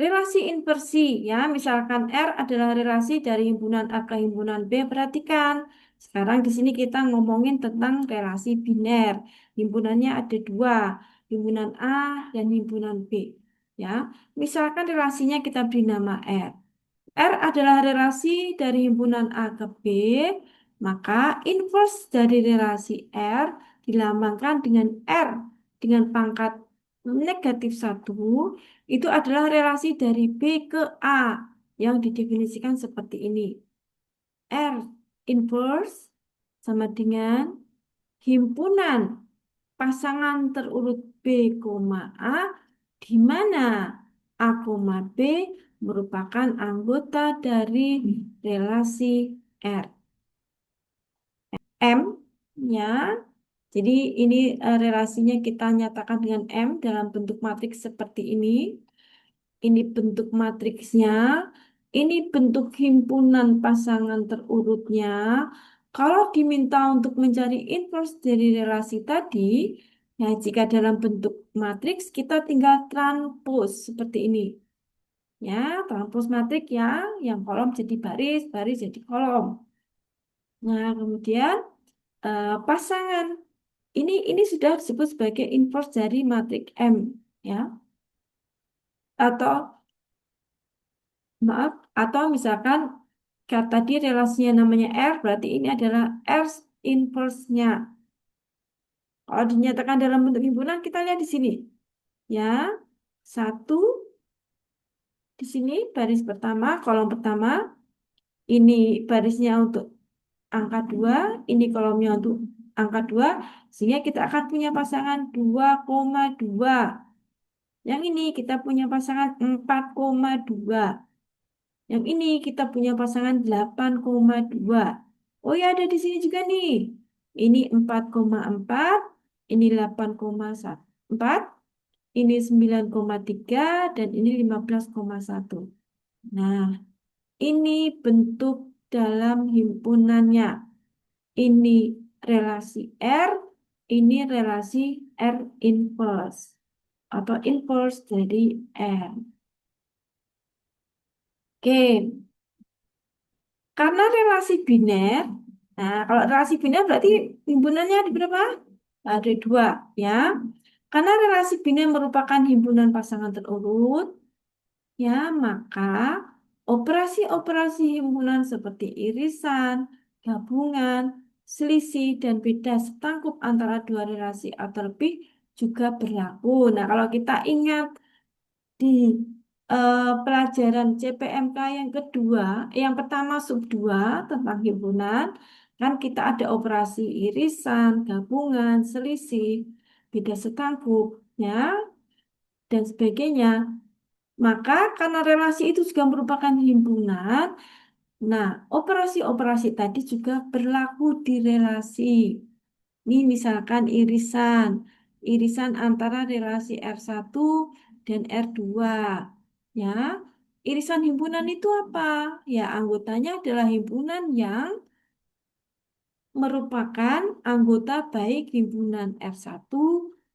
relasi inversi ya, misalkan R adalah relasi dari himpunan A ke himpunan B. Perhatikan, sekarang di sini kita ngomongin tentang relasi biner. Himpunannya ada dua, himpunan A dan himpunan B. Ya, misalkan relasinya kita beri nama R. R adalah relasi dari himpunan A ke B, maka inverse dari relasi R dilambangkan dengan R dengan pangkat negatif satu, itu adalah relasi dari B ke A yang didefinisikan seperti ini. R inverse sama dengan himpunan pasangan terurut B, A, di mana A, B merupakan anggota dari relasi R. M ya. Jadi ini relasinya kita nyatakan dengan M dalam bentuk matriks seperti ini. Ini bentuk matriksnya. Ini bentuk himpunan pasangan terurutnya. Kalau diminta untuk mencari inverse dari relasi tadi, ya jika dalam bentuk matriks kita tinggal transpose seperti ini. Ya, transpose matriks ya, yang kolom jadi baris, baris jadi kolom. Nah, kemudian pasangan ini sudah disebut sebagai inverse dari matriks M ya. Atau maaf, atau misalkan kata tadi relasinya namanya R, berarti ini adalah R inverse-nya. Kalau dinyatakan dalam bentuk himpunan, kita lihat di sini. Ya, satu di sini baris pertama, kolom pertama, ini barisnya untuk angka 2, ini kolomnya untuk angka 2, sehingga kita akan punya pasangan 2,2. Yang ini kita punya pasangan 4,2. Yang ini kita punya pasangan 8,2. Oh ya, ada di sini juga nih. Ini 4,4, ini 8,4, ini 9,3, dan ini 15,1. Nah, ini bentuk dalam himpunannya. Ini relasi R, ini relasi R inverse atau inverse dari R. Oke, karena relasi biner, nah kalau relasi biner berarti himpunannya ada berapa? Ada dua, ya. Karena relasi biner merupakan himpunan pasangan terurut, ya, maka operasi-operasi himpunan seperti irisan, gabungan, selisih, dan beda setangkup antara dua relasi atau lebih juga berlaku. Nah, kalau kita ingat di pelajaran CPMK yang kedua, yang pertama sub 2 tentang himpunan, kan kita ada operasi irisan, gabungan, selisih, beda setangkup, ya, dan sebagainya. Maka karena relasi itu juga merupakan himpunan, nah operasi-operasi tadi juga berlaku di relasi. Ini misalkan irisan, irisan antara relasi R1 dan R2. Ya, irisan himpunan itu apa? Ya, anggotanya adalah himpunan yang merupakan anggota baik himpunan R1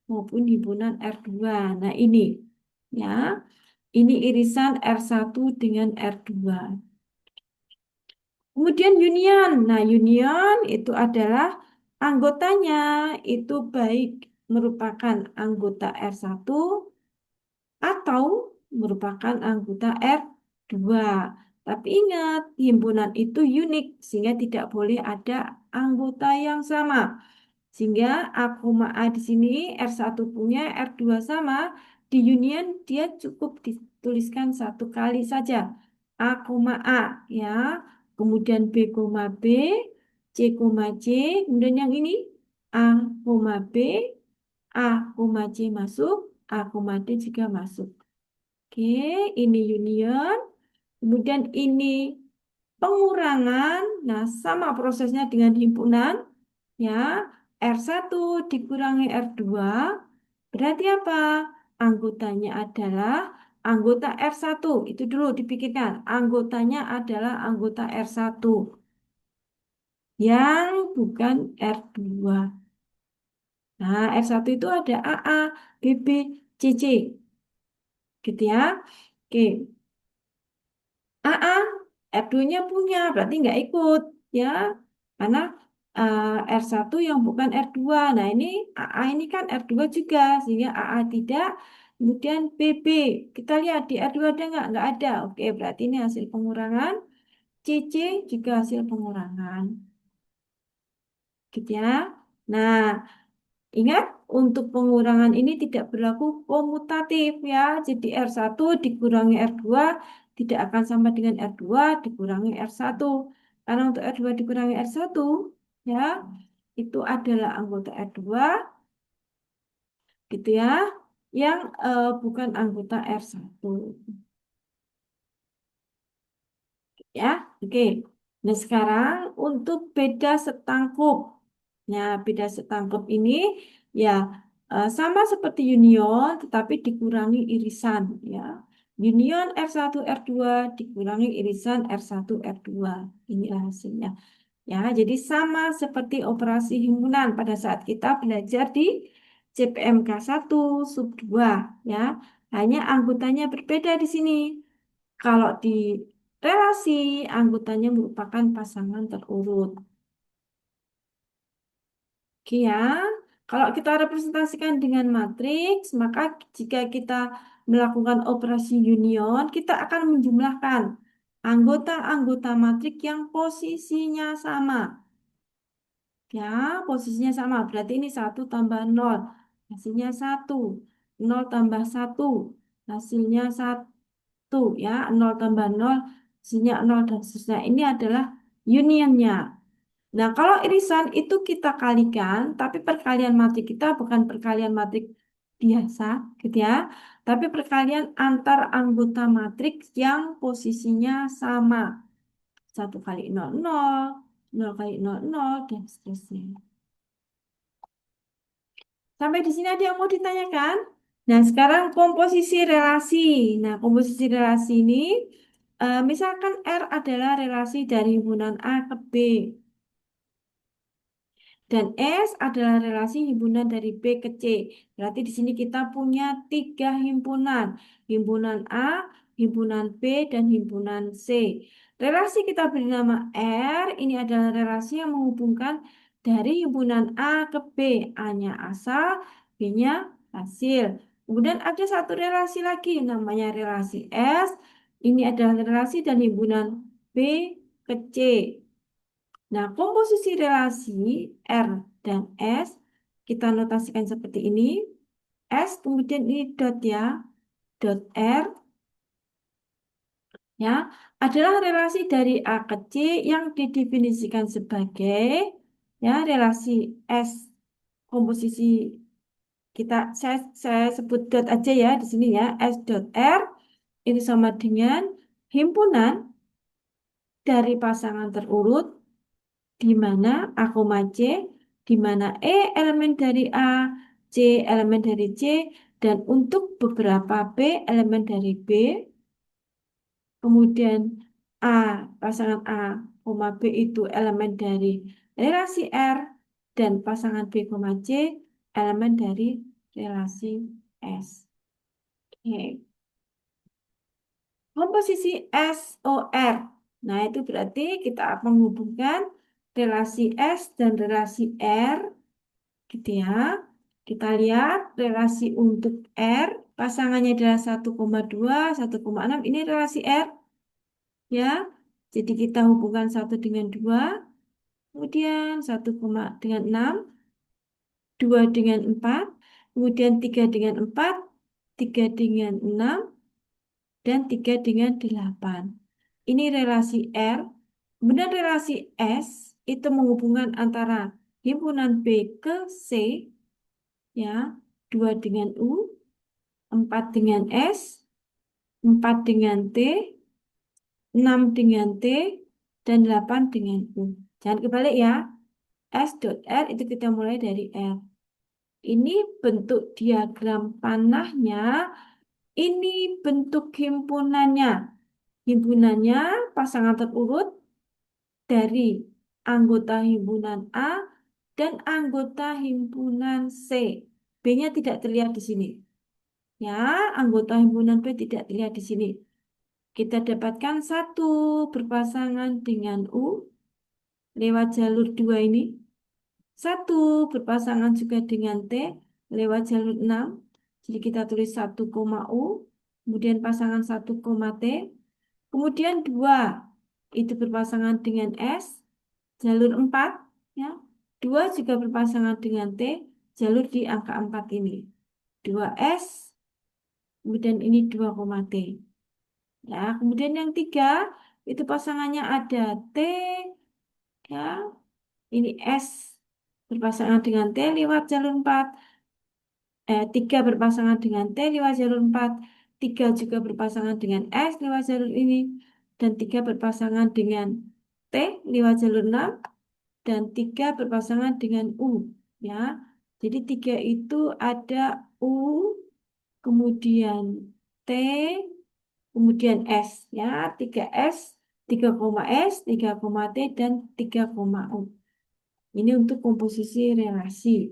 maupun himpunan R2. Nah, ini ya. Ini irisan R1 dengan R2. Kemudian union. Nah, union itu adalah anggotanya itu baik merupakan anggota R1 atau merupakan anggota R2. Tapi ingat, himpunan itu unik sehingga tidak boleh ada anggota yang sama. Sehingga A, A di sini R1 punya, R2 sama, di union dia cukup dituliskan satu kali saja. A, A ya. Kemudian B, B, C, C, kemudian yang ini A, B, A, C masuk, A, D juga masuk. Oke, ini union. Kemudian ini pengurangan. Nah, sama prosesnya dengan himpunan. Ya, R1 dikurangi R2. Berarti apa? Anggotanya adalah anggota R1. Itu dulu dipikirkan. Anggotanya adalah anggota R1 yang bukan R2. Nah, R1 itu ada AA, BB, CC. Gitu ya. Oke, AA, R2-nya punya, berarti nggak ikut, ya. Karena R1 yang bukan R2. Nah, ini AA ini kan R2 juga, sehingga AA tidak. Kemudian PB, kita lihat di R2 ada nggak? Nggak ada. Oke, berarti ini hasil pengurangan. CC juga hasil pengurangan. Gitu ya. Nah, ingat, untuk pengurangan ini tidak berlaku komutatif ya. Jadi R1 dikurangi R2 tidak akan sama dengan R2 dikurangi R1. Karena untuk R2 dikurangi R1 ya, itu adalah anggota R2 gitu ya, yang bukan anggota R1 ya. Oke. Nah, sekarang untuk beda setangkup. Nah, beda setangkup ini ya sama seperti union tetapi dikurangi irisan ya. Union R1 R2 dikurangi irisan R1 R2. Inilah hasilnya. Ya, jadi sama seperti operasi himpunan pada saat kita belajar di CPMK 1 sub 2 ya. Hanya anggotanya berbeda di sini. Kalau di relasi, anggotanya merupakan pasangan terurut. Oke ya, kalau kita representasikan dengan matriks, maka jika kita melakukan operasi union, kita akan menjumlahkan anggota-anggota matriks yang posisinya sama. Ya, posisinya sama. Berarti ini 1 tambah 0. Hasilnya 1. 0 tambah 1. Hasilnya 1. Ya, 0 tambah 0. Hasilnya 0 dan seterusnya. Ini adalah unionnya. Nah, kalau irisan itu kita kalikan, tapi perkalian matrik kita bukan perkalian matrik biasa, gitu ya. Tapi perkalian antar anggota matriks yang posisinya sama. 1 kali 0 0, 0 kali 0 0, dan seterusnya. Sampai di sini ada yang mau ditanyakan? Nah, sekarang komposisi relasi. Nah, komposisi relasi ini, misalkan R adalah relasi dari himpunan A ke B. Dan S adalah relasi himpunan dari B ke C. Berarti di sini kita punya 3 himpunan. Himpunan A, himpunan B, dan himpunan C. Relasi kita beri nama R. Ini adalah relasi yang menghubungkan dari himpunan A ke B. A-nya asal, B-nya hasil. Kemudian ada satu relasi lagi namanya relasi S. Ini adalah relasi dan himpunan B ke C. Nah, komposisi relasi R dan S kita notasikan seperti ini. S kemudian ini dot ya, dot R ya adalah relasi dari A ke C yang didefinisikan sebagai ya relasi S komposisi saya sebut dot aja ya di sini ya, S dot R ini sama dengan himpunan dari pasangan terurut di mana A, C, di mana E elemen dari A, C elemen dari C, dan untuk beberapa B elemen dari B, kemudian A, pasangan A, B itu elemen dari relasi R, dan pasangan B, C elemen dari relasi S. Oke. Komposisi SOR. Nah, itu berarti kita menghubungkan relasi S dan relasi R gitu ya. Kita lihat relasi untuk R, pasangannya adalah 1,2, 1,6. Ini relasi R ya. Jadi kita hubungkan 1 dengan 2, kemudian dengan 6, 2 dengan 4, kemudian 3 dengan 4, 3 dengan 6, dan 3 dengan 8. Ini relasi R. Kemudian relasi S itu menghubungkan antara himpunan B ke C ya, 2 dengan U, 4 dengan S, 4 dengan T, 6 dengan T, dan 8 dengan U. Jangan kebalik ya. S dot R itu kita mulai dari R. Ini bentuk diagram panahnya, ini bentuk himpunannya. Himpunannya pasangan terurut dari anggota himpunan A dan anggota himpunan C. B-nya tidak terlihat di sini. Ya, anggota himpunan B tidak terlihat di sini. Kita dapatkan 1 berpasangan dengan U lewat jalur 2 ini. 1 berpasangan juga dengan T lewat jalur 6. Jadi kita tulis 1, U, kemudian pasangan 1, T. Kemudian 2 itu berpasangan dengan S, jalur 4. Ya. 2 juga berpasangan dengan T, jalur di angka 4 ini. 2S, kemudian ini 2, T. Ya, kemudian yang 3 itu pasangannya ada T, ya, ini S berpasangan dengan T lewat jalur 4. 3 berpasangan dengan T lewat jalur 4. 3 juga berpasangan dengan S lewat jalur ini. Dan 3 berpasangan dengan T lewat jalur 6. Dan 3 berpasangan dengan U. Ya, jadi 3 itu ada U, kemudian T, kemudian S. Ya, 3S, 3, S, 3, T, dan 3, U. Ini untuk komposisi relasi.